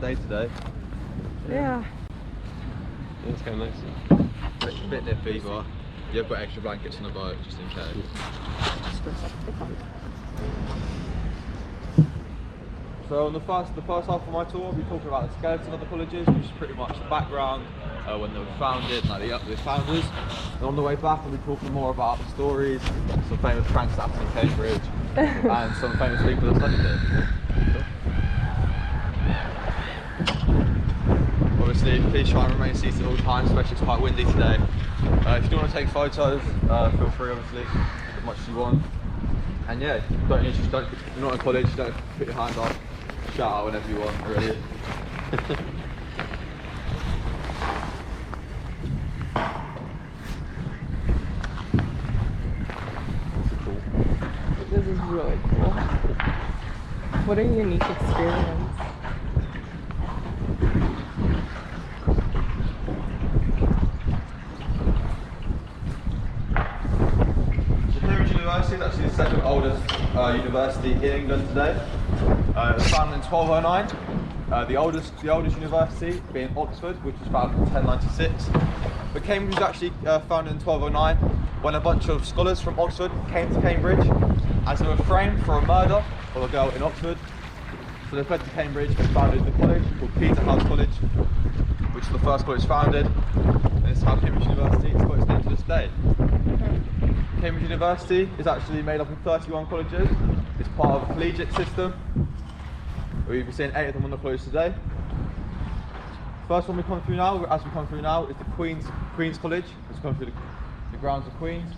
bad day today. Yeah. It's kind of nice. It's a bit nippy, but you've got extra blankets on the boat just in case. So on the first half of my tour, we'll be talking about the skeleton of the colleges, which is pretty much the background, when they were founded, like the founders. And on the way back, we'll be talking more about the stories, some famous pranks that happened in Cambridge, and some famous people that studied it. Obviously, please try and remain seated all the time, especially it's quite windy today. If you do want to take photos, feel free, obviously, as much as you want. And yeah, you're not in college, you don't put your hand up, shout out whenever you want, really. This is really cool. What a unique experience. Cambridge University is actually the second oldest university in England today. It was founded in 1209. The oldest university being Oxford, which was founded in 1096. But Cambridge was actually founded in 1209 when a bunch of scholars from Oxford came to Cambridge as they were framed for a murder of a girl in Oxford. So they fled to Cambridge and founded the college called Peterhouse College, which is the first college founded. And it's how Cambridge University has got its name to this day. Cambridge University is actually made up of 31 colleges. It's part of a collegiate system. We'll be seeing 8 of them on the college today. First one as we come through now, is the Queen's College. Let's come through the grounds of Queen's.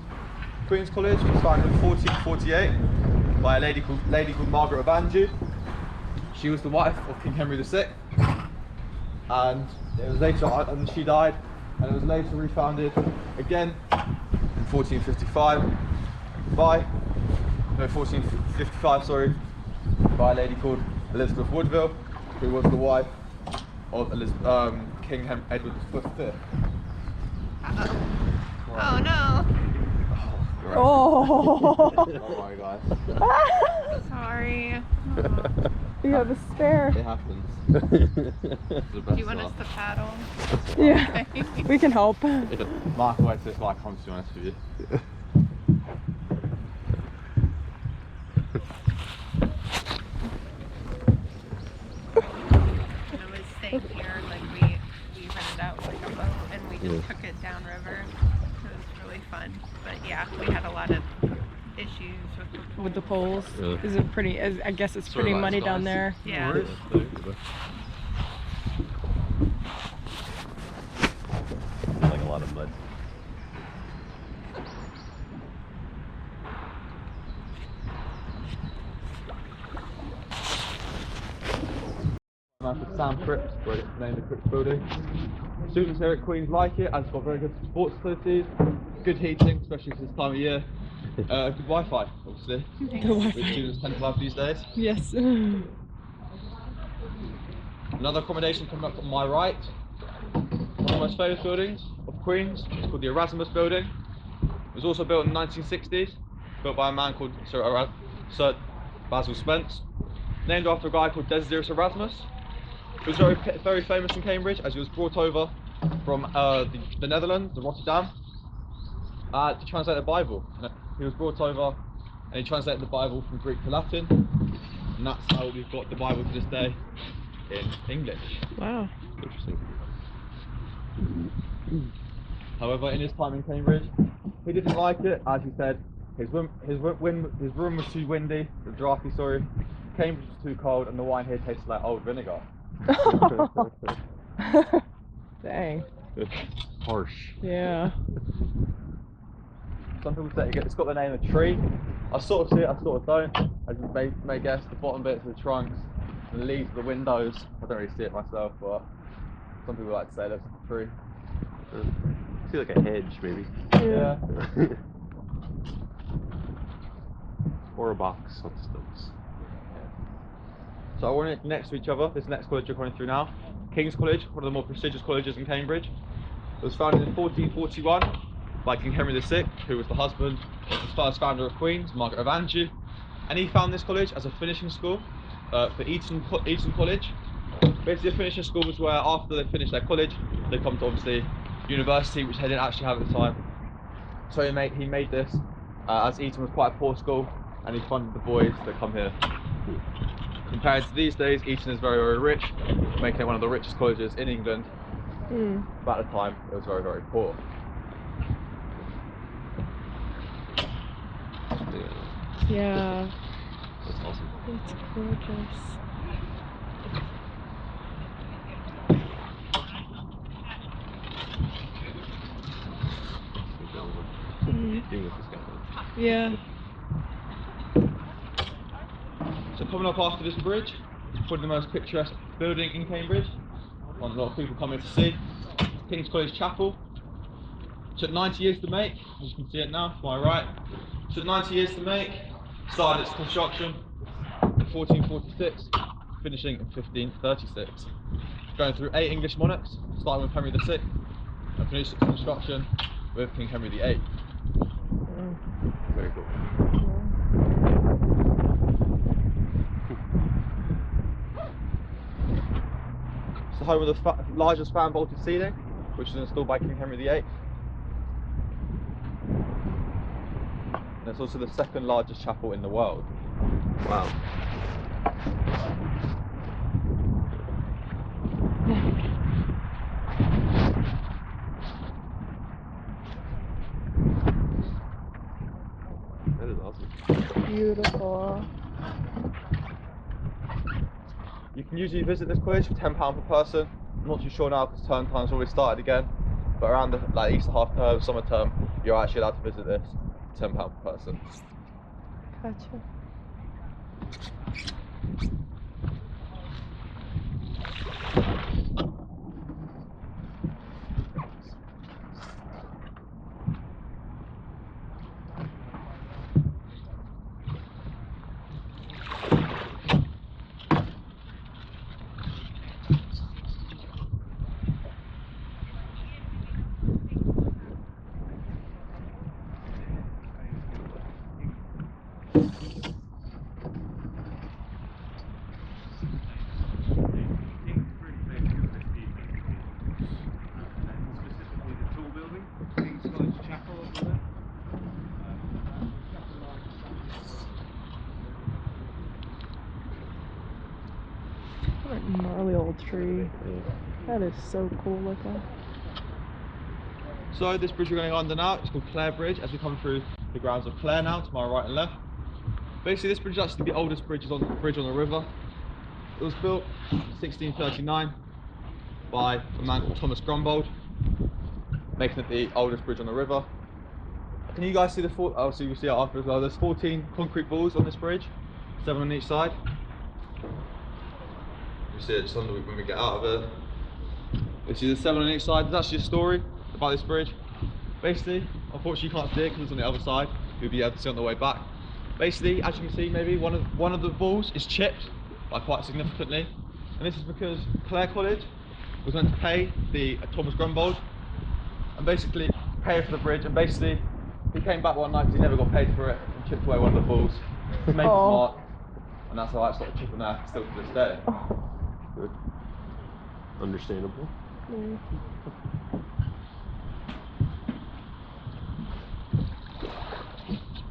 Queen's College was founded in 1448 by a lady called Margaret of Anjou. She was the wife of King Henry VI, and it was later, and she died, and it was later refounded again in 1455 by a lady called Elizabeth Woodville, who was the wife of King Edward V. Oh no! Oh. Oh my god. Sorry. You have a spare. It happens. Do you want us to paddle? Yeah. We can help. Mark likes this like I'm to be honest with you. When I was staying here, like we rented out like a boat and we just took it downriver. It was really fun. But yeah, we had a lot of issues With the poles. Yeah. Is it pretty? I guess it's pretty muddy down there. Yeah. Like a lot of mud. Sam Cripps, where it's named the Cripps building. Students here at Queen's like it, as it's got very good sports facilities, good heating, especially for this time of year, good Wi-Fi, obviously, which students tend to love these days. Yes. Another accommodation coming up on my right, one of the most famous buildings of Queen's, it's called the Erasmus Building. It was also built in the 1960s, built by a man called Sir Basil Spence, named after a guy called Desiderius Erasmus, who was very famous in Cambridge as he was brought over from the Netherlands, Rotterdam, to translate the Bible. He was brought over and he translated the Bible from Greek to Latin, and that's how we've got the Bible to this day in English. Wow. Interesting. However, in his time in Cambridge, he didn't like it. As he said, his room was too windy, drafty, sorry. Cambridge was too cold, and the wine here tasted like old vinegar. Dang. Harsh. Yeah. Some people say it's got the name of a tree. I sort of see it, I sort of don't. As you may guess, the bottom bits of the trunks and the leaves of the windows. I don't really see it myself, but some people like to say that's a tree. I see like a hedge, maybe. Yeah. Or a box of stilts. So I want it next to each other. This next college you're coming through now, King's College, one of the more prestigious colleges in Cambridge. It was founded in 1441 by King Henry VI, who was the husband of the first founder of Queen's, Margaret of Anjou. And he founded this college as a finishing school for Eton College, Basically, finishing school was where after they finish their college, they come to obviously university, which they didn't actually have at the time. So he made this as Eton was quite a poor school, and he funded the boys that come here. Compared to these days, Eton is very, very rich, making it one of the richest colleges in England. But at the time, it was very, very poor. Yeah. That's awesome. It's gorgeous. Being with this guy. Yeah. So coming up after this bridge, it's probably the most picturesque building in Cambridge. One a lot of people come here to see. King's College Chapel. Took 90 years to make, as you can see it now, to my right. Took 90 years to make, started its construction in 1446, finishing in 1536. Going through 8 English monarchs, starting with Henry VI, and finished its construction with King Henry VIII. Very cool. It's the home of the largest fan vaulted ceiling, which was installed by King Henry VIII. And it's also the second largest chapel in the world. Wow. That is awesome. Beautiful. You can usually visit this college for £10 per person. I'm not too sure now because term time's already started again. But around the Easter half term, summer term, you're actually allowed to visit this. £10 per person. Gotcha. What a gnarly old tree. That is so cool looking. So this bridge we're going under now, it's called Clare Bridge, as we come through the grounds of Clare now, to my right and left. Basically this bridge is actually the oldest bridge on the river. It was built in 1639 by a man called Thomas Grumbold, making it the oldest bridge on the river. Can you guys see the obviously you'll see it after as well, there's 14 concrete balls on this bridge, 7 on each side. You see it just under when we get out of it. You see the 7 on each side. There's actually a story about this bridge. Basically, unfortunately you can't see it because it's on the other side. You'll be able to see on the way back. Basically, as you can see, maybe one of the balls is chipped by quite significantly, and this is because Clare College was meant to pay the Thomas Grumbold and basically pay for the bridge, and basically he came back one night because he never got paid for it and chipped away one of the balls to make his mark, and that's how I started chipping there still to this day. Good. Understandable.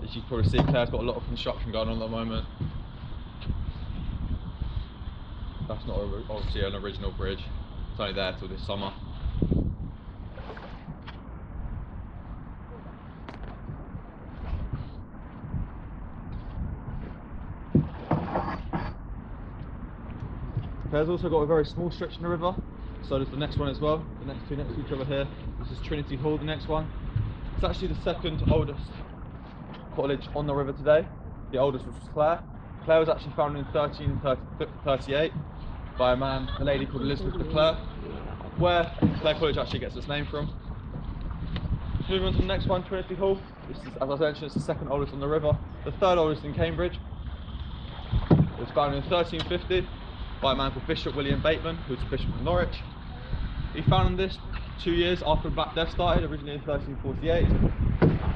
As you can probably see, Clare's got a lot of construction going on at the moment. That's not obviously an original bridge. It's only there till this summer. Clare's also got a very small stretch in the river. So does the next one as well. The next two next to each other here. This is Trinity Hall, the next one. It's actually the second oldest college on the river today. The oldest was Clare. Clare was actually founded in 1338 by a lady called Elizabeth de Clare, where Clare College actually gets its name from. Moving on to the next one, Trinity Hall. This is, as I mentioned, it's the second oldest on the river. The third oldest in Cambridge. It was founded in 1350 by a man called Bishop William Bateman, who was a bishop of Norwich. He founded this 2 years after the Black Death started, originally in 1348,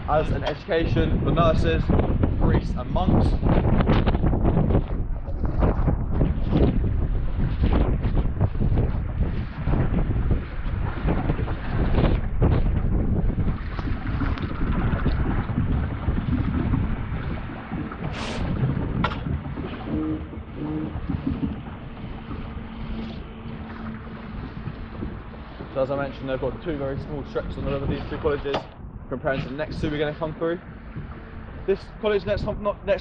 as an education for nurses, priests and monks. as I mentioned, they've got two very small stretches on the river, these two colleges, comparing to the next two we're going to come through. This college, next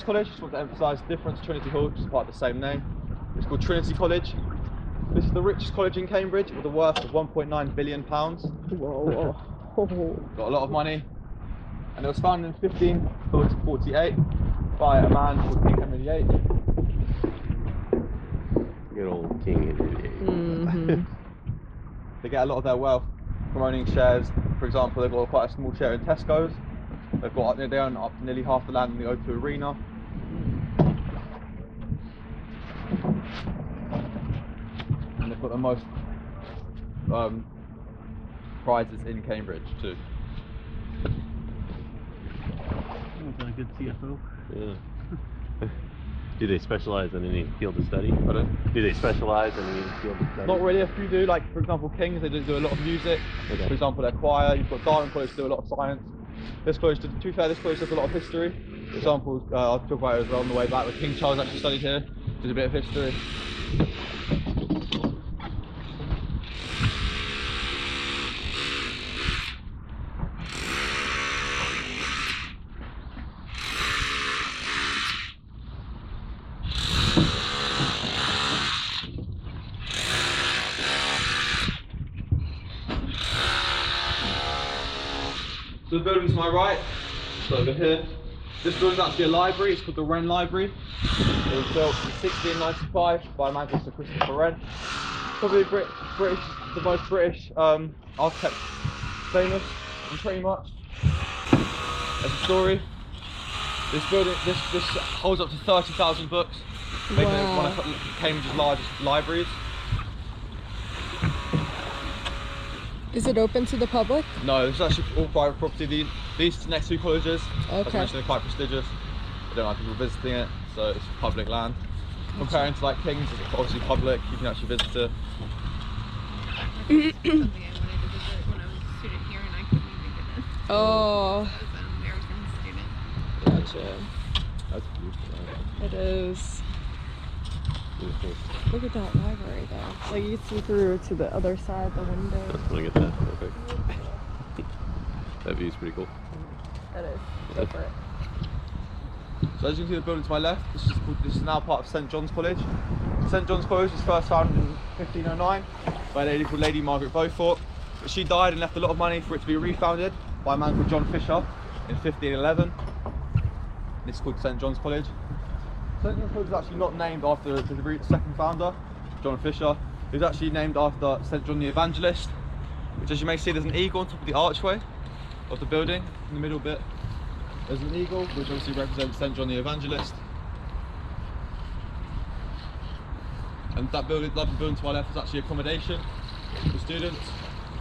college, just want to emphasise the difference. Trinity Hall, just part of the same name. It's called Trinity College. This is the richest college in Cambridge with a worth of £1.9 billion. Whoa. Got a lot of money. And it was founded in 1548 by a man called King Henry VIII. Good old King Henry VIII. Mm-hmm. They get a lot of their wealth from owning shares. For example, they've got quite a small share in Tesco's. They own up nearly half the land in the O2 Arena. And they've got the most prizes in Cambridge too. Sounds like a good CFO. Yeah. Do they specialize in any field of study? Pardon? Do they specialize in any field of study? Not really. A few do, like for example, King's. They do a lot of music. Okay. For example, their choir. You've got Darwin College do a lot of science. This college, to be fair, this college does a lot of history. For example, I'll talk about it as well on the way back. But King Charles actually studied here. Did a bit of history. So the building to my right, so over here, this building's actually a library. It's called the Wren Library. It was built in 1695 by a man called Sir Christopher Wren. Probably the most British architect famous, and pretty much. As a story, this building, this holds up to 30,000 books, making it one of Cambridge's largest libraries. Is it open to the public? No, this is actually all private property. These next two colleges, as I Okay. mentioned, are quite prestigious. They don't have people visiting it, so it's public land. Comparing to like King's, it's obviously public. You can actually visit it. Something I wanted to visit when I was a student here and I couldn't even get in. Oh, I was an American student. gotcha. That's beautiful. It is. Beautiful. Look at that library though. Like you can see through to the other side, the window. Look at that. Perfect. That view's pretty cool. That is. Go for it. So as you can see the building to my left, this is now part of St John's College. St John's College was first founded in 1509 by a lady called Lady Margaret Beaufort. But she died and left a lot of money for it to be refounded by a man called John Fisher in 1511. This is called St John's College. St John's College is actually not named after the second founder, John Fisher. It was actually named after St John the Evangelist, which, as you may see, there's an eagle on top of the archway of the building in the middle bit. There's an eagle, which obviously represents St John the Evangelist. And that building to my left is actually accommodation for students.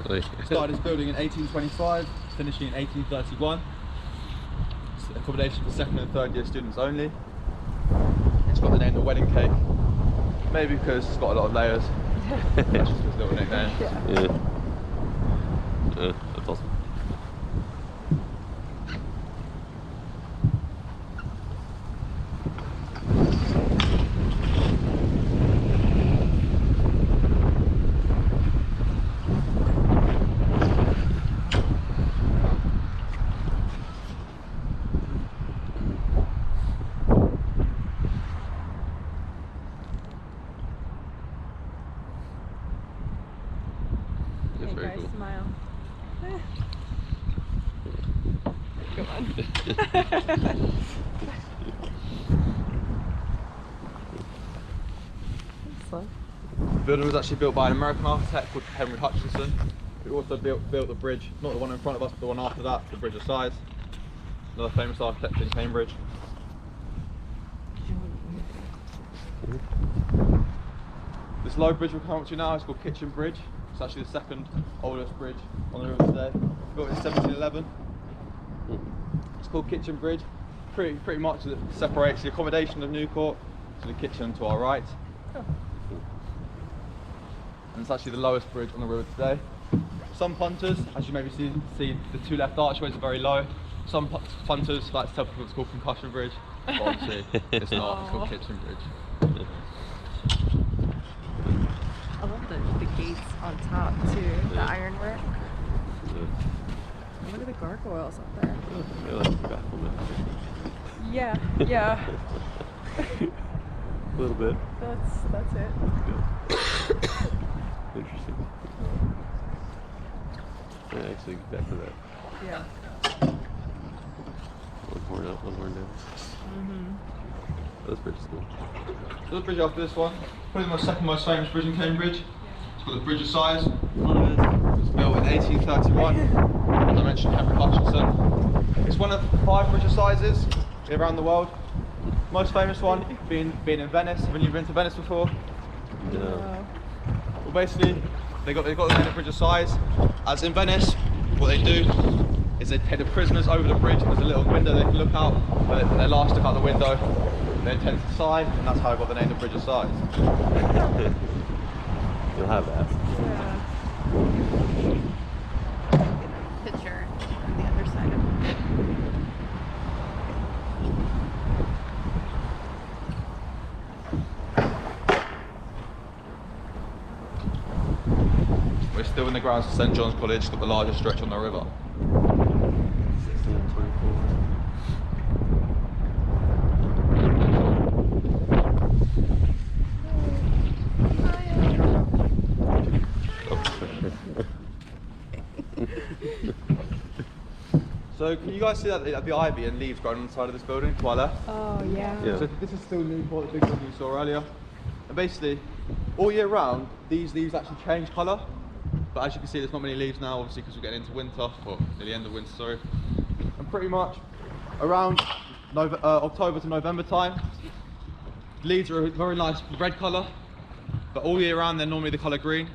Really? Started this building in 1825, finishing in 1831. It's accommodation for second and third year students only. It's got the name The Wedding Cake. Maybe because it's got a lot of layers. That's just its little nickname. Yeah. That's awesome. It's Hey very guys, cool. smile. Come on. So, The building was actually built by an American architect called Henry Hutchinson, who also built the bridge, not the one in front of us, but the one after that, the Bridge of Sighs. Another famous architect in Cambridge. This low bridge we're coming to now is called Kitchen Bridge. It's actually the second oldest bridge on the river today. Built in 1711. It's called Kitchen Bridge. Pretty much it separates the accommodation of Newcourt to the kitchen to our right. And it's actually the lowest bridge on the river today. Some punters, as you maybe see the two left archways are very low. Some punters like to tell people it's called Concussion Bridge, but obviously it's not, it's called Kitchen Bridge. I love the gates on top too. The Yeah. ironwork. Yeah. Look at the gargoyles up there. Oh, I like the Baphomet. Yeah, yeah. A little bit. That's it. Good. Interesting. Yeah, actually, back to that. Yeah. One horn up, one horn down. That's pretty cool. So the bridge after this one, probably the second most famous bridge in Cambridge. It's called the Bridge of Sighs. It's built in 1831. As I mentioned, Henry Hutchinson. It's one of 5 Bridge of Sizes around the world. Most famous one being in Venice. Have you been to Venice before? No. Well, basically, they've got the name of Bridge of Sighs. As in Venice, what they do is they take the prisoners over the bridge. There's a little window they can look out, but they last look out the window. They tend to sigh, and that's how I got the name of Bridge of Sighs. You'll have that. Yeah. Picture on the other side of it. We're still in the grounds of St John's College, got the largest stretch on the river. 1624. So can you guys see that the ivy and leaves growing on the side of this building to our left? Oh yeah. Yeah. So this is still Newport, the big building you saw earlier. And basically, all year round, these leaves actually change colour. But as you can see, there's not many leaves now, obviously, because we're getting into winter, or near the end of winter, sorry. And pretty much around October to November time, leaves are a very nice red colour. But all year round, they're normally the colour green,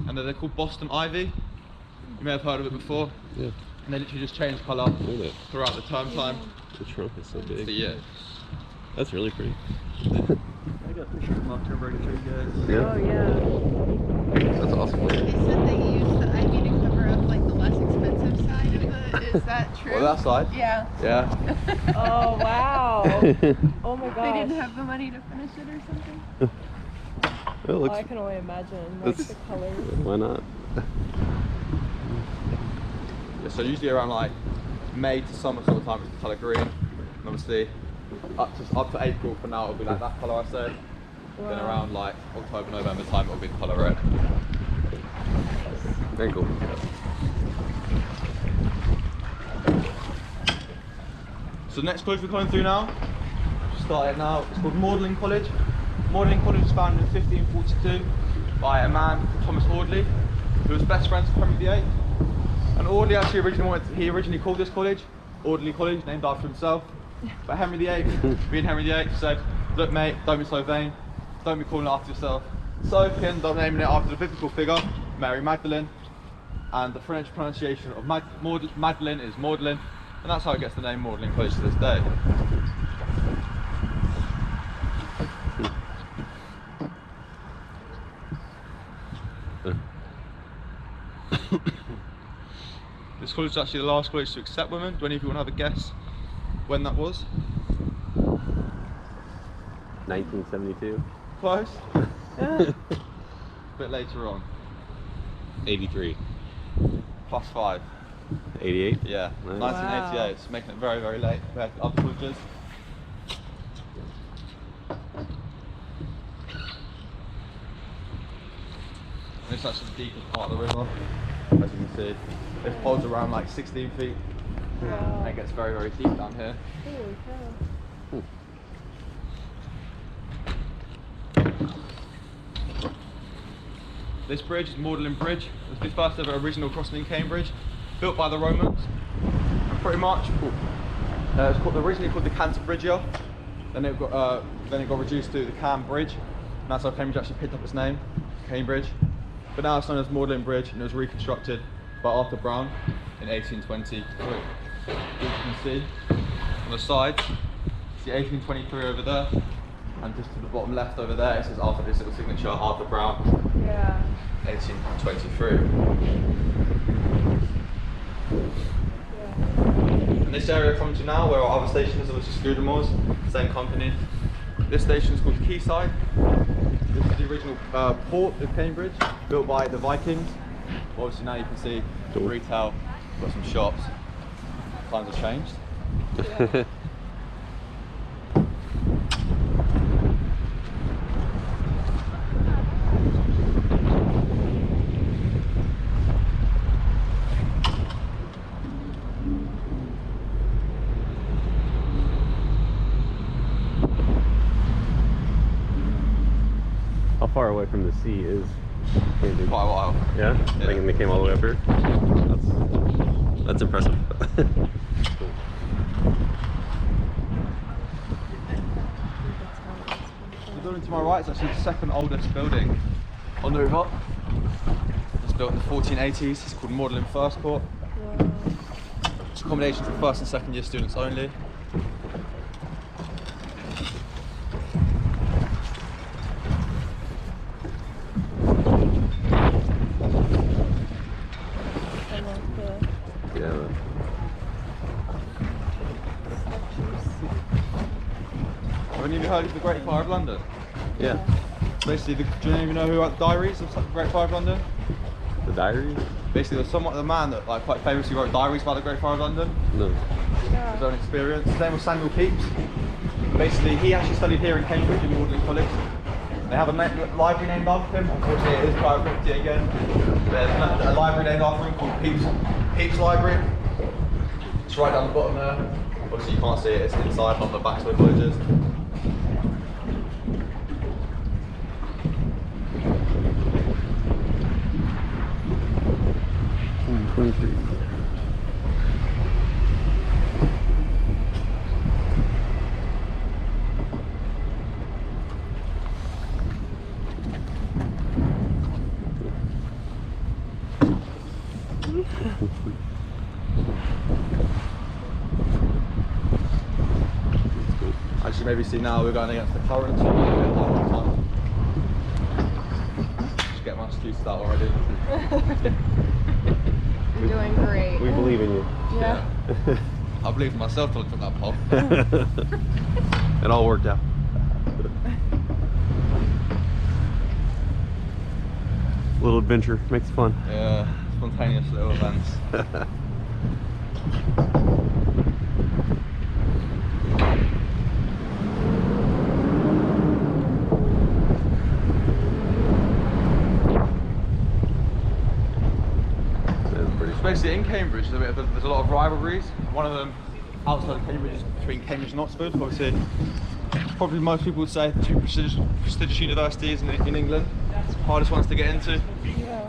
and they're called Boston ivy. You may have heard of it before. Yeah. And they literally just change colour Look at that. throughout the term time. The trunk is so big. So yeah. That's really pretty. I got a picture from October to show you guys. Oh yeah. That's awesome. They said they use the ivy to cover up like the less expensive side of the. Is that true? Well, that side. Yeah. Yeah. Oh wow. Oh my They gosh. didn't have the money to finish it or something. It Oh, looks. I can only imagine like That's- the colors. Why not? Yeah, so usually around like May to summer sort of time it's the colour green. And obviously up to April for now it'll be like that colour I said. Then Wow. around like October, November time it'll be the colour red. Very cool. So the next college we're coming through now, start it now, it's called Magdalen College. Magdalen College was founded in 1542 by a man called Thomas Audley, who was best friends with Henry VIII. And Audley actually originally called this college Audley College, named after himself. But Henry VIII, being Henry VIII, said, "Look, mate, don't be so vain. Don't be calling it after yourself." So he ended up naming it after the biblical figure, Mary Magdalene. And the French pronunciation of Magdalene is Magdalene, and that's how it gets the name Magdalen College to this day. This college is actually the last college to accept women. Do any of you want to have a guess when that was? 1972. Close? A bit later on. 83. +5. 88. Yeah, Nice. 1988. It's making it very, very late compared to other colleges. And it's actually the deepest part of the river, as you can see. This pod's around like 16 feet, Wow. and it gets very, very deep down here. Holy cow. This bridge is Magdalen Bridge. It was the first ever original crossing in Cambridge, built by the Romans. And pretty much, it's originally called the Cantabridgia. Then it got reduced to the Cam Bridge, and that's how Cambridge actually picked up its name, Cambridge. But now it's known as Magdalen Bridge, and it was reconstructed by Arthur Brown in 1820. As you can see on the side, see 1823 over there, and just to the bottom left over there, it says Arthur, this little signature, Arthur Brown, Yeah. 1823. Yeah. And this area I come to now, where our other station is, obviously Scudamores, same company. This station is called Quayside. This is the the original port of Cambridge, built by the Vikings. Obviously now you can see Cool. retail, got some shops. Times have changed. Yeah. How far away from the sea is Cambridge? Quite a while. Yeah? Yeah. Like, and they came all the way up here? That's impressive. Cool. The building to my right is actually the second oldest building on the river. It's built in the 1480s. It's called Magdalen First Court. Wow. It's accommodation for first and second year students only. I love the Yeah. statues. Have any of you heard of the Great Fire of London? Yeah. Basically, do you even know who wrote the diaries of the Great Fire of London? The diaries? Basically, there's the man that quite famously wrote diaries about the Great Fire of London, No. his own experience. His name was Samuel Pepys. Basically, he actually studied here in Cambridge in Magdalen College. They have a library named after him. Unfortunately, it is private property again. There's a library named after him called Pepys Library. It's right down the bottom there. Obviously, you can't see it. It's inside, not the back where the college is. As you maybe see now, we're going against the current. So we're going to get a lot more time. Just get my used to that already. You're doing great. We believe in you. Yeah. I believe in myself till I took that pole. It all worked out. Little adventure makes it fun. Yeah, spontaneous little events. Basically, in Cambridge, there's a lot of rivalries. One of them outside of Cambridge is between Cambridge and Oxford. Obviously, probably most people would say the two prestigious universities in England, hardest ones to get into. Yeah.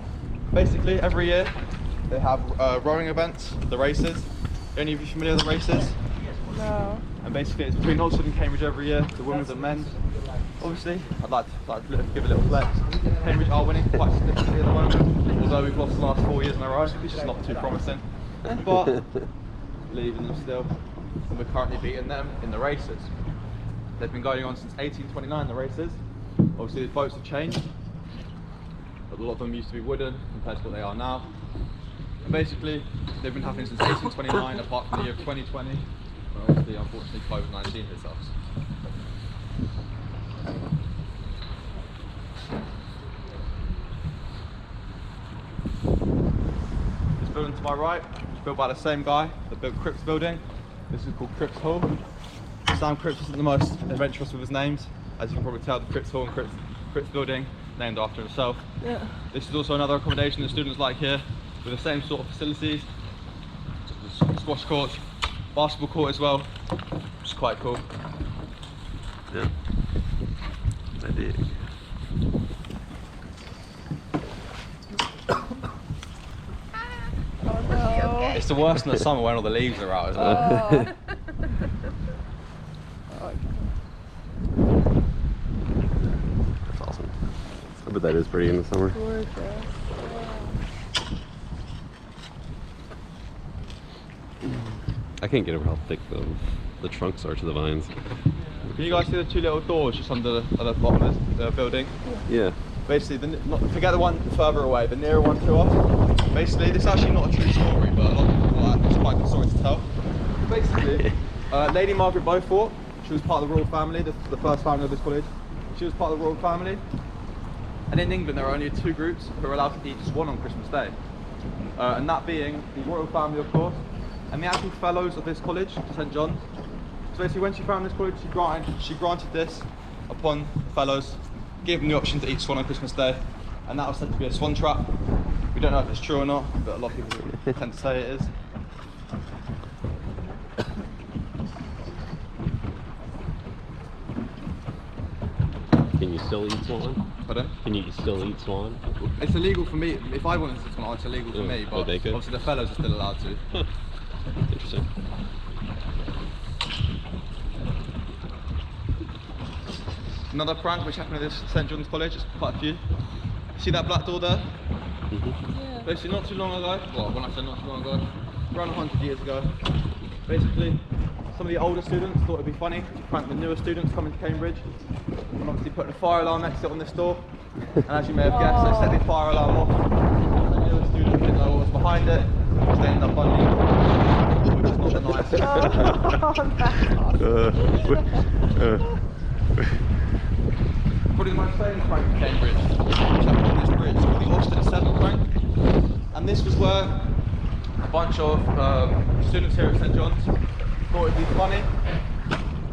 Basically, every year they have rowing events, the races. Are any of you familiar with the races? No. And basically, it's between Oxford and Cambridge every year, the women's and men's. Obviously, I'd like to give a little flex. Cambridge are winning quite significantly at the moment, although we've lost the last 4 years in a row, which is not too promising. But believe in them still, and we're currently beating them in the races. They've been going on since 1829, the races. Obviously, the boats have changed. A lot of them used to be wooden compared to what they are now. And basically, they've been happening since 1829, apart from the year 2020, when obviously, unfortunately, COVID-19 hits us. This building to my right was built by the same guy that built Cripps building. This is called Cripps Hall. Sam Cripps isn't the most adventurous with his names. As you can probably tell, the Cripps Hall and Cripps building named after himself. Yeah. This is also another accommodation that students like here, with the same sort of facilities. Squash courts, basketball court as well, which is quite cool. Yeah. I dig. Oh no. It's the worst in the summer when all the leaves are out as well. Oh. Oh, That's awesome. I bet that is pretty in the summer. gorgeous. I can't get over how thick the trunks are to the vines. Can you guys see the two little doors just under the bottom of the building? Yeah. Basically, forget the one further away, the nearer one to us. Basically, this is actually not a true story, but a lot of people it's quite a good story to tell. Basically, Lady Margaret Beaufort, she was part of the royal family, the first family of this college. She was part of the royal family. And in England, there are only 2 groups who are allowed to eat swan on Christmas Day. And that being the royal family, of course, and the actual fellows of this college, St John's. So basically, when she founded this college, she granted this upon the fellows, gave them the option to eat swan on Christmas Day, and that was said to be a swan trap. We don't know if it's true or not, but a lot of people tend to say it is. Can you still eat swan? Pardon? Can you still eat swan? It's illegal for me. If I wanted to eat swan, it's illegal for me, but they could? obviously the fellows are still allowed to. Huh. Interesting. Another prank which happened at this St John's College, it's quite a few. See that black door there? Yeah. Basically not too long ago, well when I say not too long ago, around 100 years ago, basically some of the older students thought it'd be funny to prank the newer students coming to Cambridge, and obviously putting a fire alarm next to it on this door, and as you may have guessed, they set the fire alarm off. The newer students didn't know what was behind it, so they ended up bungling, which is not the nicest. Probably the most famous prank in Cambridge, which happened on this bridge, called the Austin 7 prank. And this was where a bunch of students here at St John's thought it'd be funny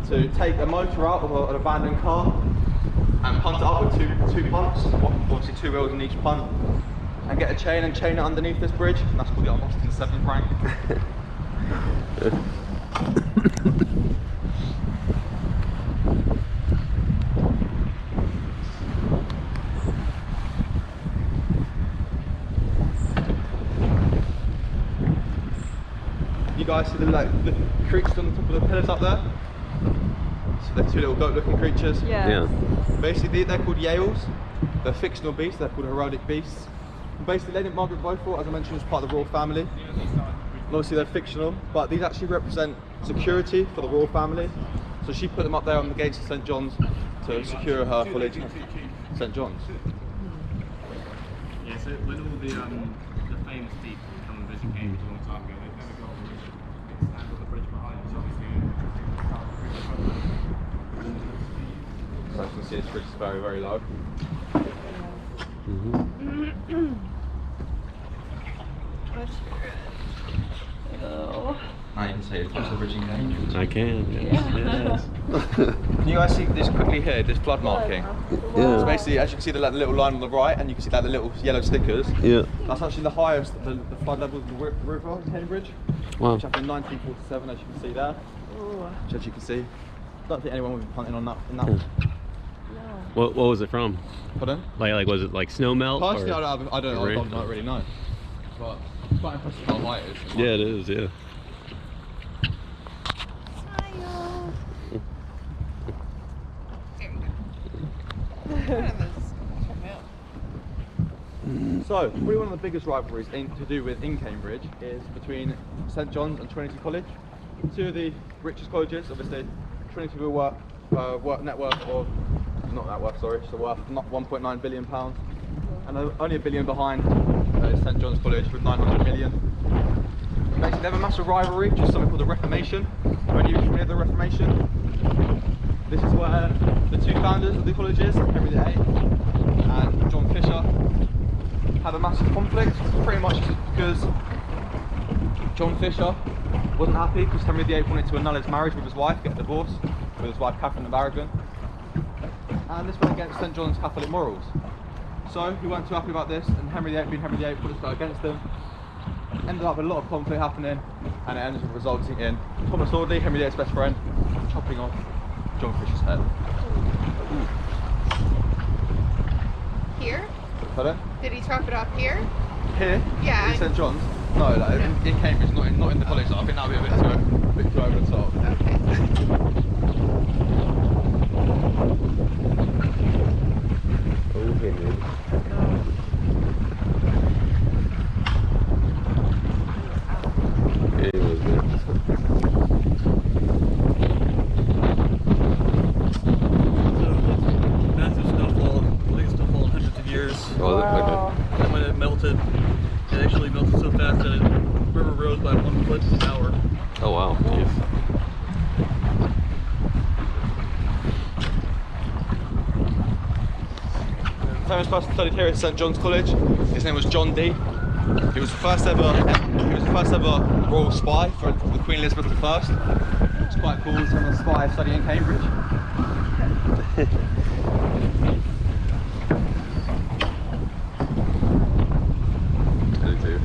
to take a motor out of an abandoned car and punt it up with two punts, obviously 2 wheels in each punt, and get a chain and chain it underneath this bridge. And that's called the Austin 7 prank. You guys see the creatures on the top of the pillars up there? So they're 2 little goat-looking creatures. Yeah. Basically, they're called Yales. They're fictional beasts. They're called heraldic beasts. And basically, Lady Margaret Beaufort, as I mentioned, was part of the royal family. And obviously, they're fictional, but these actually represent security for the royal family. So she put them up there on the gates of St John's to secure her for Lady St John's. Yeah, so when all the famous people come and visit Cambridge a long time ago, they'd never go on the bridge. They'd stand on the bridge behind us, obviously. So as you can see, this bridge is very, very low. Oh. Now you can see across the bridge in Cambridge. I can. Yes. Can you guys see this quickly here, this flood marking? Yeah. So basically, as you can see the little line on the right, and you can see the little yellow stickers. Yeah. That's actually the highest, the flood level of the river in Cambridge. Wow. Which happened in 1947, as you can see there. Ooh. Which, as you can see, I don't think anyone would be punting on that. In that one. What was it from? Pardon? Like was it like snow melt? Personally, or I don't really know. But it's quite impressive how high it is. Yeah, it is. Yeah. Smile. There you go. So, probably one of the biggest rivalries to do with in Cambridge is between St John's and Trinity College. 2 of the richest colleges, obviously. Trinity will worth net worth of, not that worth, sorry, so worth not £1.9 billion, and only $1 billion behind St John's College with 900 million. Basically, they have a massive rivalry, just something called the Reformation. When you hear the Reformation, this is where the 2 founders of the colleges, Henry VIII and John Fisher, had a massive conflict, pretty much because John Fisher wasn't happy because Henry VIII wanted to annul his marriage with his wife, get a divorce with his wife Catherine of Aragon, and this went against St John's Catholic morals. So he weren't too happy about this, and Henry VIII, being Henry VIII, put his foot against him. Ended up with a lot of conflict happening, and it ended up resulting in Thomas Audley, Henry VIII's best friend, chopping off John Fisher's head. Here? Pardon? Did he chop it off here? Here? Yeah. In St John's? No, like in Cambridge, not in the college. So I think that would be a bit too over the top. Okay. Okay, man. It was good. Massive snowfall, biggest snowfall in hundreds of years. Oh, Wow. And when it melted, it actually melted so fast that the river rose by 1 foot an hour. oh wow. Jeez. famous person studied here at St John's College. His name was John Dee. He was the first ever royal spy for the Queen Elizabeth I. It's quite cool to have a spy studying in Cambridge. I do too.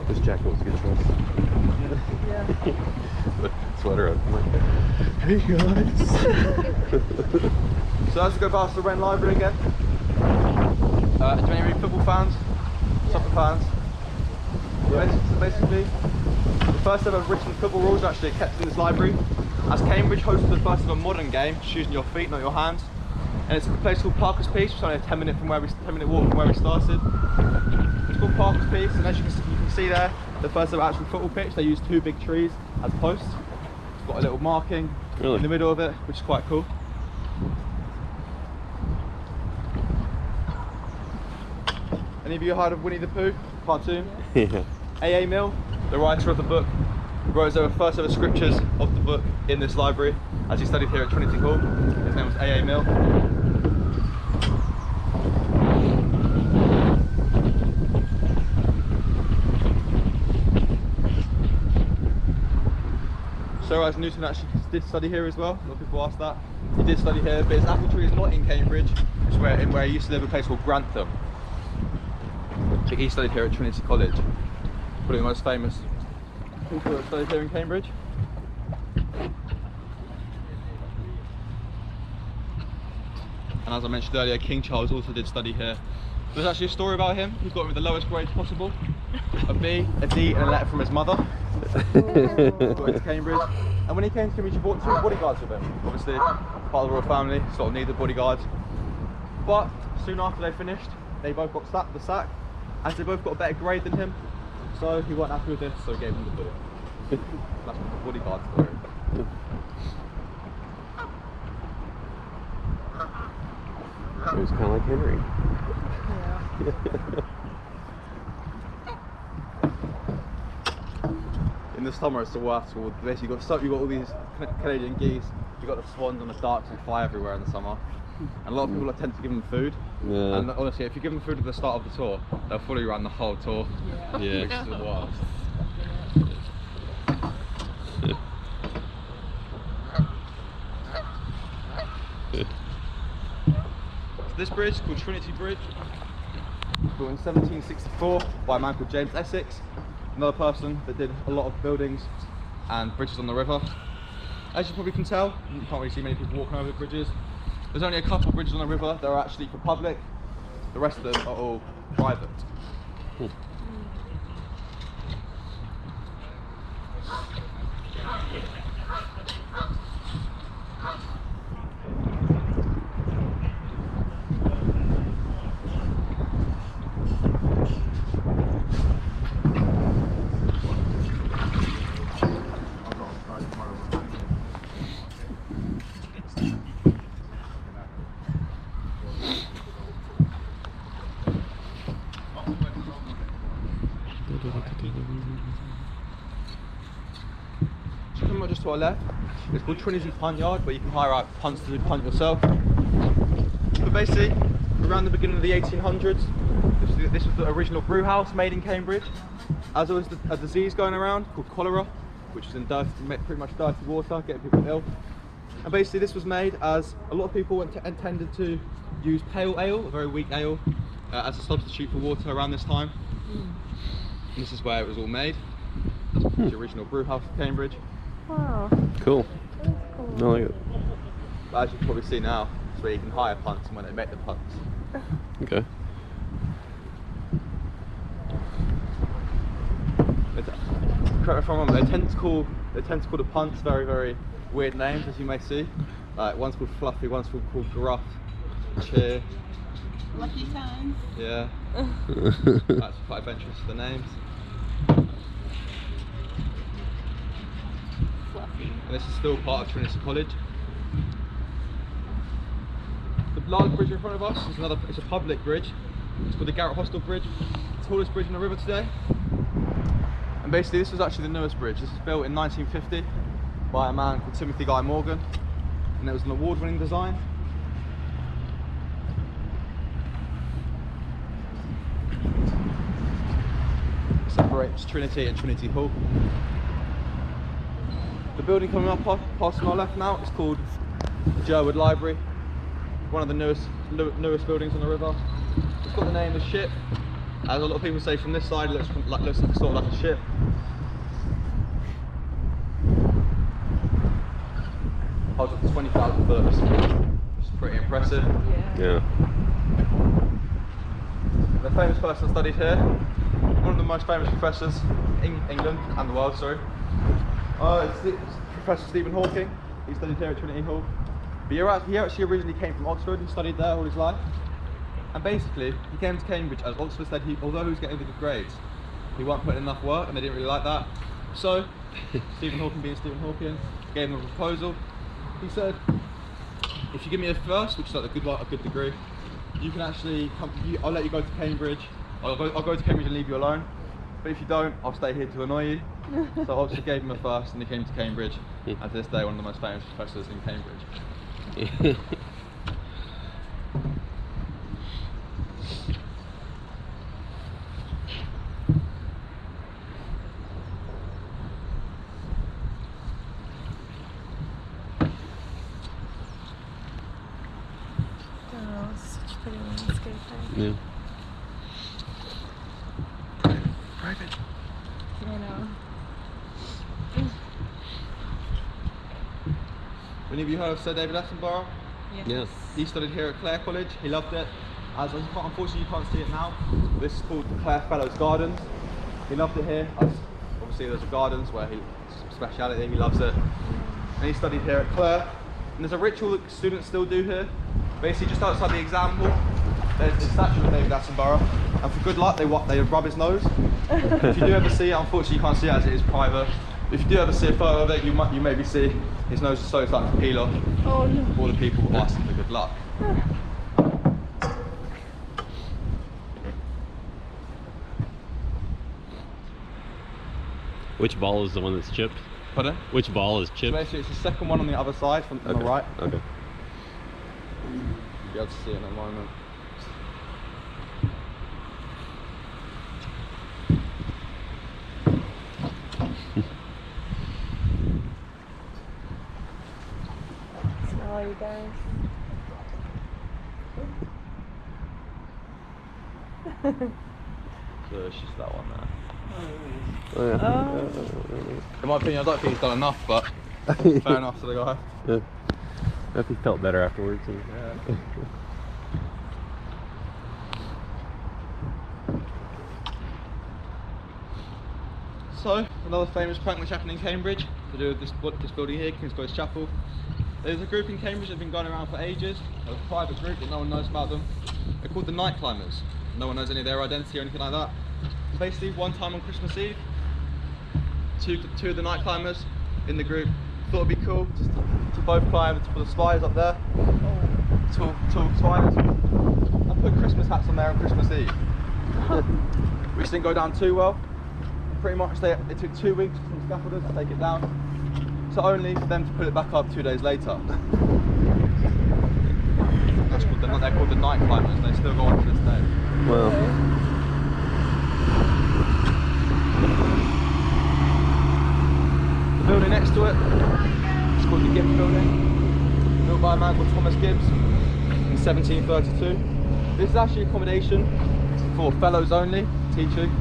This jacket was a good choice. Sweater on. Hey guys. So let's go past the Wren Library again. Do any football fans? Soccer fans? So basically, the first ever written football rules are actually kept in this library. As Cambridge hosted the first ever modern game, just using your feet, not your hands. And it's a place called Parker's Piece, which is only a 10-minute walk from where we started. It's called Parker's Piece, and as you can see there, the first ever actual football pitch, they used 2 big trees as posts. It's got a little marking in the middle of it, which is quite cool. Any of you heard of Winnie the Pooh cartoon? Yeah. A.A. Milne, the writer of the book, wrote the first ever scriptures of the book in this library as he studied here at Trinity Hall. His name was A.A. Milne. Sir Isaac Newton actually did study here as well. A lot of people ask that. He did study here, but his apple tree is not in Cambridge. It's where he used to live, a place called Grantham. But he studied here at Trinity College. Probably the most famous people that studied here in Cambridge. And as I mentioned earlier, King Charles also did study here. There's actually a story about him. He got in with the lowest grades possible. A B, a D, and a letter from his mother. Got into Cambridge. And when he came to Cambridge, he brought 2 bodyguards with him. Obviously, part of the royal family, sort of needed bodyguards. But soon after they finished, they both got the sack, as they both got a better grade than him. So he wasn't happy with this, so he gave him the book. That's the bodyguard story. It was kind of like Henry. Yeah. In the summer, it's the worst. Basically, you got all these Canadian geese. You got the swans and the ducks and fly everywhere in the summer. And a lot of people tend to give them food. Yeah. And honestly, if you give them food at the start of the tour, they'll follow you around the whole tour. Yeah. Which is the worst. This bridge is called Trinity Bridge. Built in 1764 by a man called James Essex, another person that did a lot of buildings and bridges on the river. As you probably can tell, you can't really see many people walking over the bridges. There's only a couple of bridges on the river that are actually for public. The rest of them are all private. Just to our left, it's called Trinity Punt Yard, where you can hire out punts to punt yourself. But basically, around the beginning of the 1800s, this was the original brew house made in Cambridge. As there was a disease going around called cholera, which is in pretty much dirty water, getting people ill. And basically, this was made as a lot of people intended to use pale ale, a very weak ale, as a substitute for water around this time. And this is where it was all made. The original brew house of Cambridge. Wow. Cool. That's cool. I like it. But as you can probably see now, it's where you can hire punts and when they make the punts. Okay. Correct me if I'm wrong, they tend to call the punts very, very weird names, as you may see. Like one's called Fluffy, one's called Gruff, Cheer. Lucky Time. Yeah. That's quite adventurous, the names. and this is still part of Trinity College. The large bridge in front of us is it's a public bridge. It's called the Garrett Hostel Bridge, the tallest bridge in the river today. And basically this was actually the newest bridge. This was built in 1950 by a man called Timothy Guy Morgan, and it was an award-winning design. It separates Trinity and Trinity Hall. The building coming up past my left now is called Jerwood Library, one of the newest buildings on the river. It's got the name of the ship. As a lot of people say, from this side it looks like sort of like a ship. Holds up to 20,000 foot, which is pretty impressive. Yeah. The famous person studied here, one of the most famous professors in England and the world, sorry. It's Professor Stephen Hawking. He studied here at Trinity Hall. But he actually originally came from Oxford and studied there all his life. And basically, he came to Cambridge as Oxford said although he was getting really good grades, he wasn't putting enough work and they didn't really like that. So, Stephen Hawking being Stephen Hawking, gave him a proposal. He said, if you give me a first, which is like a good degree, you can actually I'll let you go to Cambridge. I'll go to Cambridge and leave you alone. But if you don't, I'll stay here to annoy you. So Oxford gave him a first and he came to Cambridge. And to this day, one of the most famous professors in Cambridge. Oh, such pretty landscape. Yeah. Private. I know. Any of you heard of Sir David Attenborough? Yes. He studied here at Clare College. He loved it. Unfortunately, you can't see it now. This is called the Clare Fellows Gardens. He loved it here. Obviously, there's a gardens where it's a speciality. He loves it. And he studied here at Clare. And there's a ritual that students still do here. Basically, just outside the exam hall, there's a statue of David Attenborough. And for good luck, they rub his nose. If you do ever see it, unfortunately, you can't see it as it is private. If you do ever see a photo of it, you maybe see his nose is so starting to peel off. Oh no. All the people asking for good luck. Which ball is the one that's chipped? Pardon? Which ball is So chipped? basically, it's the second one on the other side, from on the right. Okay. You'll be able to see it in a moment. Smell you guys. So it's just that one there. Oh, yeah. Oh. In my opinion, I don't think he's done enough, but fair enough to the guy. Yeah. If he felt better afterwards. Yeah. So, another famous prank which happened in Cambridge to do with this building here, King's College Chapel. There's a group in Cambridge that have been going around for ages, a private group that no one knows about them. They're called the Night Climbers. No one knows any of their identity or anything like that. And basically, one time on Christmas Eve, two of the Night Climbers in the group thought it'd be cool just to both climb to the spires up there, tall spires, and put Christmas hats on there on Christmas Eve, which didn't go down too well. Pretty much it took 2 weeks from scaffolders to take it down, so only for them to put it back up 2 days later. They're called the Night Climbers, and they still go on to this day. Well. The building next to it, it's called the Gibbs Building, built by a man called Thomas Gibbs in 1732. This is actually accommodation for fellows only, teaching.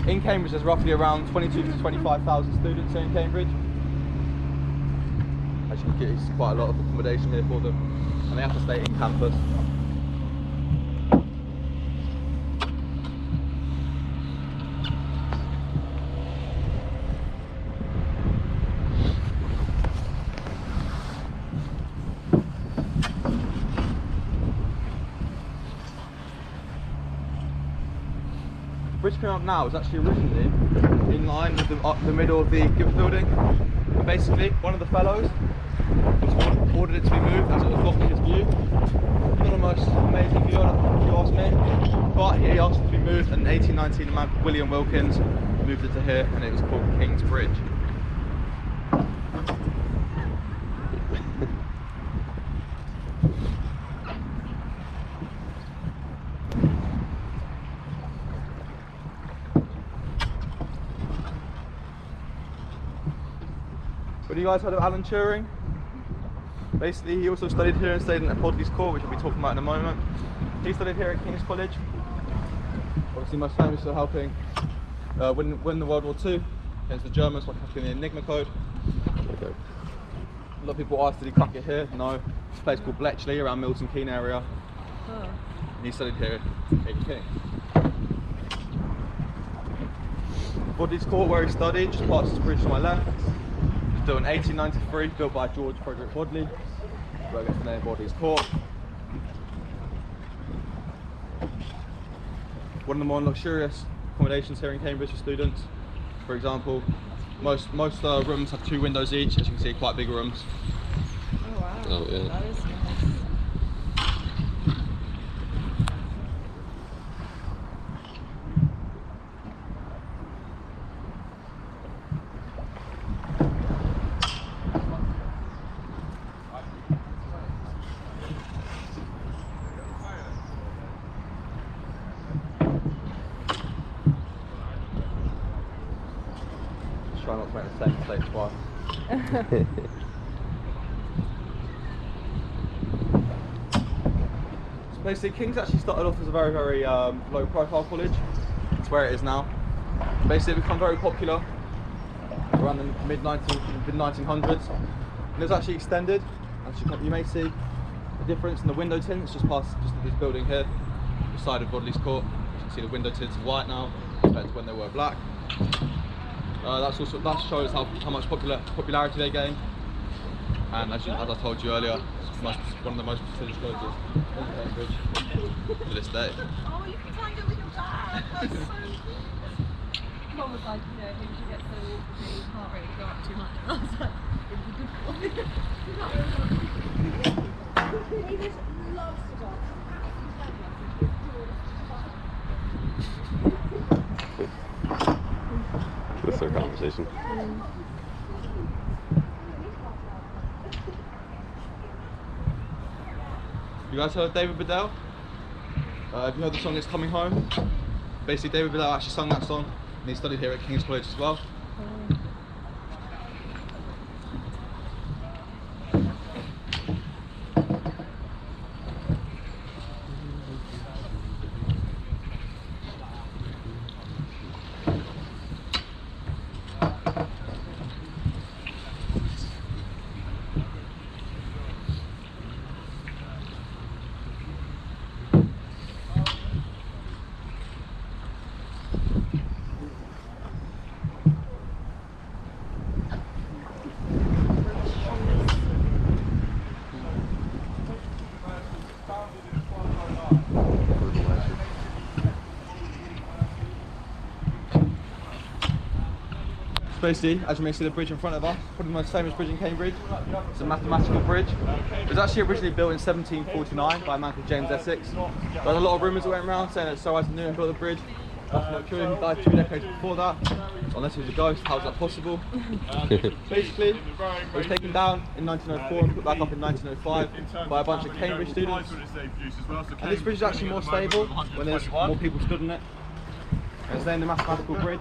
In Cambridge, there's roughly around 22,000 to 25,000 students here in Cambridge. As you can get, it's quite a lot of accommodation here for them, and they have to stay in campus. The bridge coming up now was actually originally in line with the middle of the Gibbs building. And basically, one of the fellows was ordered it to be moved as it was blocking his view. Not the most amazing view, if you ask me, but he asked it to be moved, and in 1819 a man called William Wilkins moved it to here, and it was called King's Bridge. But you guys heard of Alan Turing? Basically, he also studied here and stayed at Bodley's Court, which we'll be talking about in a moment. He studied here at King's College. Obviously, most famous for helping win the World War II against the Germans by cracking the Enigma code. Okay. A lot of people asked, did he crack it here? No. It's a place called Bletchley around Milton Keynes area. Oh. And he studied here at King. Bodley's Court, where he studied, just past this bridge to my left. Built in 1893, built by George Frederick Bodley, where I get the name Bodley's Court. One of the more luxurious accommodations here in Cambridge for students. For example, most rooms have 2 windows each, as you can see, quite big rooms. Oh wow, Oh, yeah. That is nice. Try not to make the same mistake twice. So basically, King's actually started off as a very, very low profile college. It's where it is now. Basically, it became very popular around the mid-1900s. And it was actually extended. As you may see the difference in the window tints just past this building here, the side of Bodley's Court. You can see the window tints are white now compared to when they were black. That shows how much popularity they gained, and as I told you earlier, it's one of the most prestigious colleges in Cambridge to this day. Oh, you can try and do it with your dad. That's so cool. Mum was like, you know, maybe you get the heart rate go up too much. And I was like, it's a good one. David loves to dance. That's our conversation. You guys heard of David Bedell? Have you heard the song It's Coming Home? Basically, David Bedell actually sung that song, and he studied here at King's College as well. Basically, as you may see the bridge in front of us, probably the most famous bridge in Cambridge. It's a mathematical bridge. It was actually originally built in 1749 by a man called James Essex. There was a lot of rumours that went around saying that Sir Isaac Newton built the bridge. That's not true, he died 2 decades before that. Unless he was a ghost, how is that possible? Basically, it was taken down in 1904 and put back up in 1905 by a bunch of Cambridge students. And this bridge is actually more stable when there's more people stood on it. And it's named the Mathematical Bridge.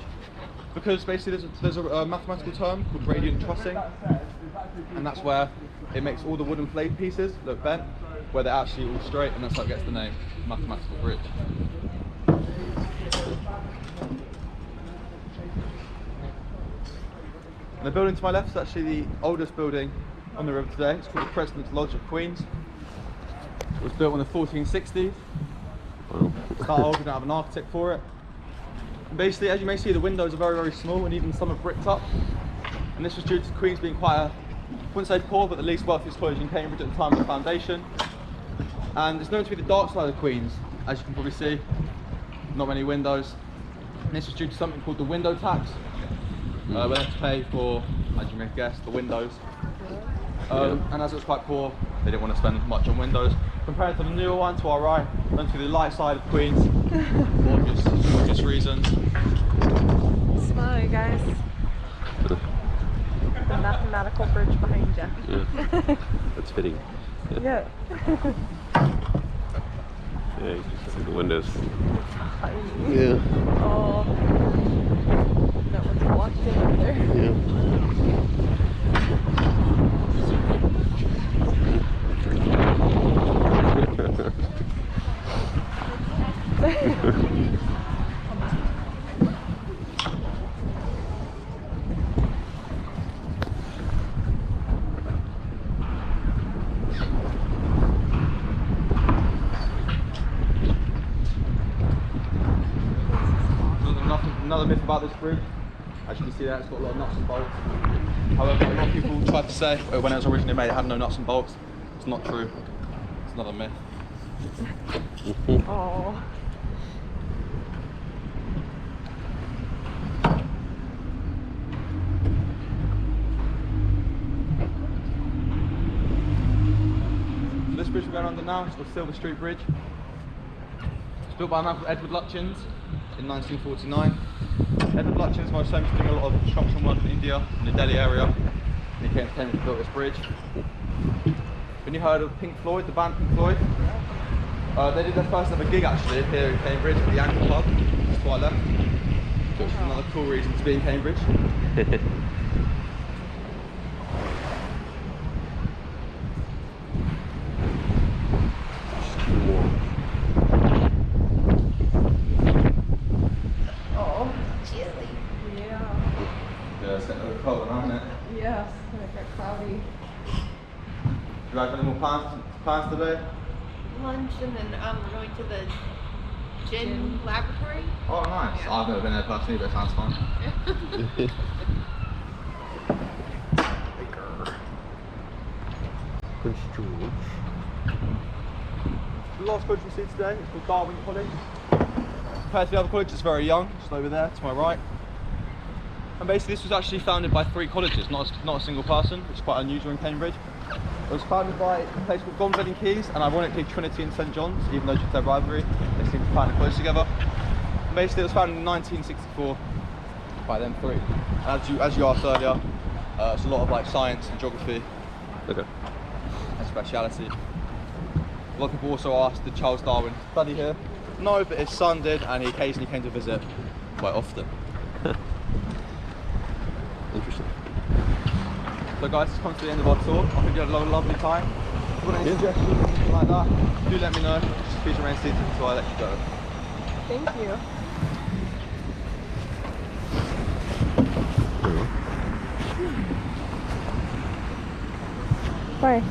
Because basically there's a mathematical term called radiant trussing, and that's where it makes all the wooden plate pieces look bent, where they're actually all straight, and that's how it gets the name Mathematical Bridge. And the building to my left is actually the oldest building on the river today. It's called the President's Lodge of Queens. It was built in the 1460s. It's that old, we don't have an architect for it. Basically, as you may see, the windows are very, very small, and even some are bricked up. And this was due to Queen's being quite I wouldn't say poor, but the least wealthiest college in Cambridge at the time of the foundation. And it's known to be the dark side of Queen's, as you can probably see. Not many windows. And this was due to something called the window tax. We had to pay for, as you may guess, the windows. And as it was quite poor, they didn't want to spend much on windows. Compared to the newer one to our right, runs through the light side of Queens, for obvious reasons. Smile, you guys. The mathematical bridge behind you. Yeah. That's fitting. Yeah. Yeah, you can see the windows. Tiny. Yeah. Oh. That one's locked in up there. Another myth about this bridge, as you can see there, it's got a lot of nuts and bolts. However, a lot of people tried to say when it was originally made it had no nuts and bolts. It's not true. It's another myth. Oh. This bridge we're going under now is the Silver Street Bridge. It's built by a man called Edward Lutyens in 1949. Edward Lutyens was famous for doing a lot of construction work in India, in the Delhi area, and he came to Cambridge to build this bridge. When you heard of Pink Floyd, the band Pink Floyd? They did their first ever gig actually here in Cambridge at the Anchor Pub, just before I left, which is another cool reason to be in Cambridge. Oh. Chilly. Yeah. Yeah, it's getting a little cold now, isn't it? Yes. And it got cloudy. Do you have any more plans today? Lunch and then we're going to the gin laboratory. Oh, nice. Yeah. I've never been there personally, but it sounds fun. Prince George. The last college we see today is called Darwin College. Compared to the other college, it's very young, just over there to my right. And basically this was actually founded by 3 colleges, not a single person, which is quite unusual in Cambridge. It was founded by a place called Gonville and Keys, and ironically Trinity and St John's, even though due to their rivalry, they seem to found a college together. And basically it was founded in 1964 by them 3. And as you asked earlier, it's a lot of like science and geography Okay. and speciality. A lot of people also asked, did Charles Darwin study here? No, but his son did, and he occasionally came to visit quite often. Interesting. So guys, it's come to the end of our tour. I hope you had a lovely time. If you've got any suggestions or anything like that, do let me know. Just please remain seated until I let you go. Thank you. Bye.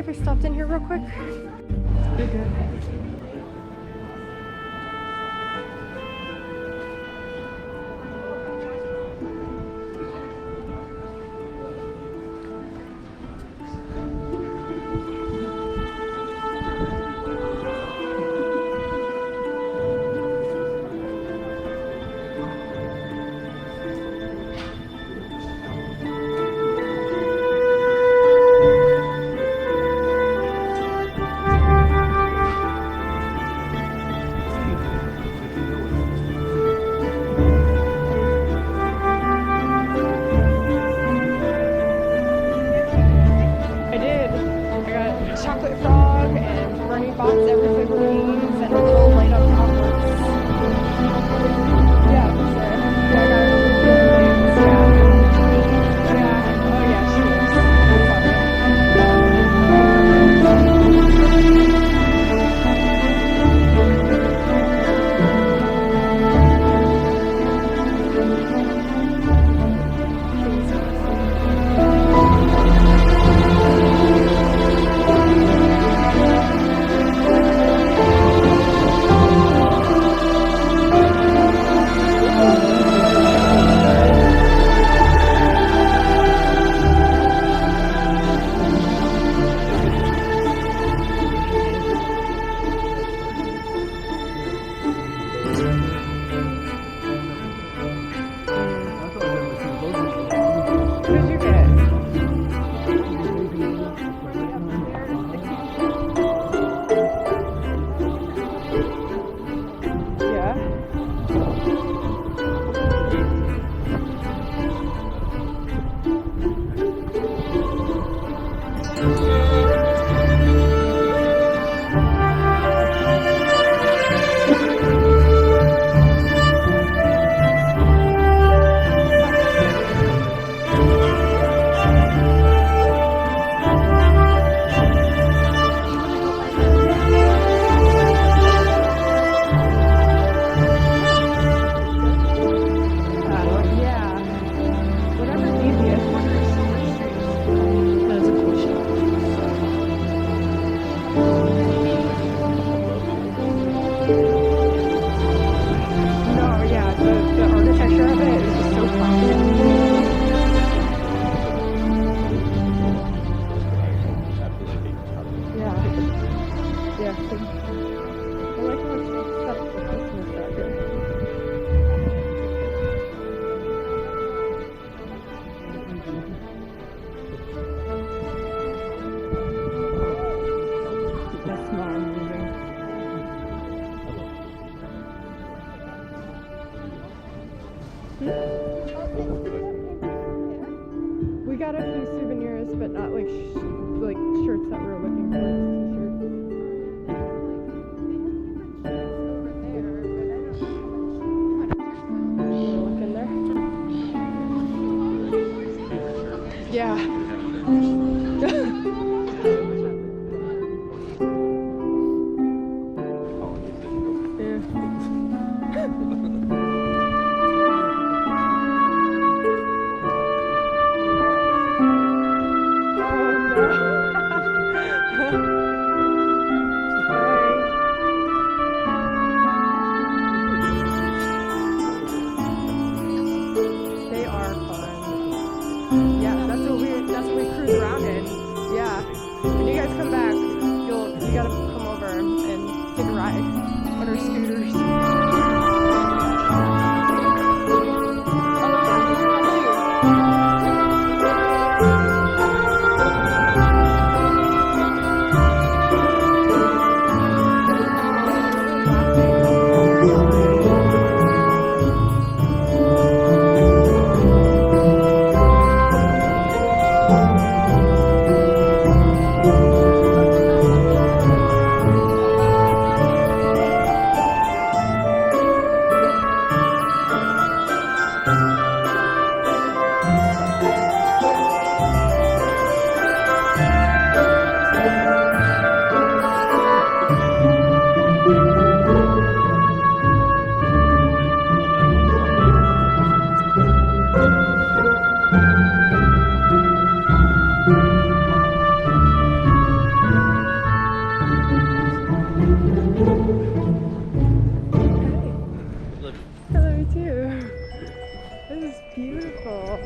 if I stopped in here real quick? You're good. I did. I got chocolate frog and Bernie Fox, every flavor beans, and a little light up chocolates. Yeah, for sure. Yeah, I got things, yeah. Yeah. Oh yeah, she is. What did you get? Yeah. Yeah. Whatever's easiest. That is a cool shot. No, yeah, the architecture of it is just so prominent. Yeah. Yeah. I like how it's set up for Christmas out here. That's not amazing. We got a few souvenirs, but not like like shirts that we were looking for. Look in there. Yeah. They are fun. Yeah, that's what I love you too. This is beautiful.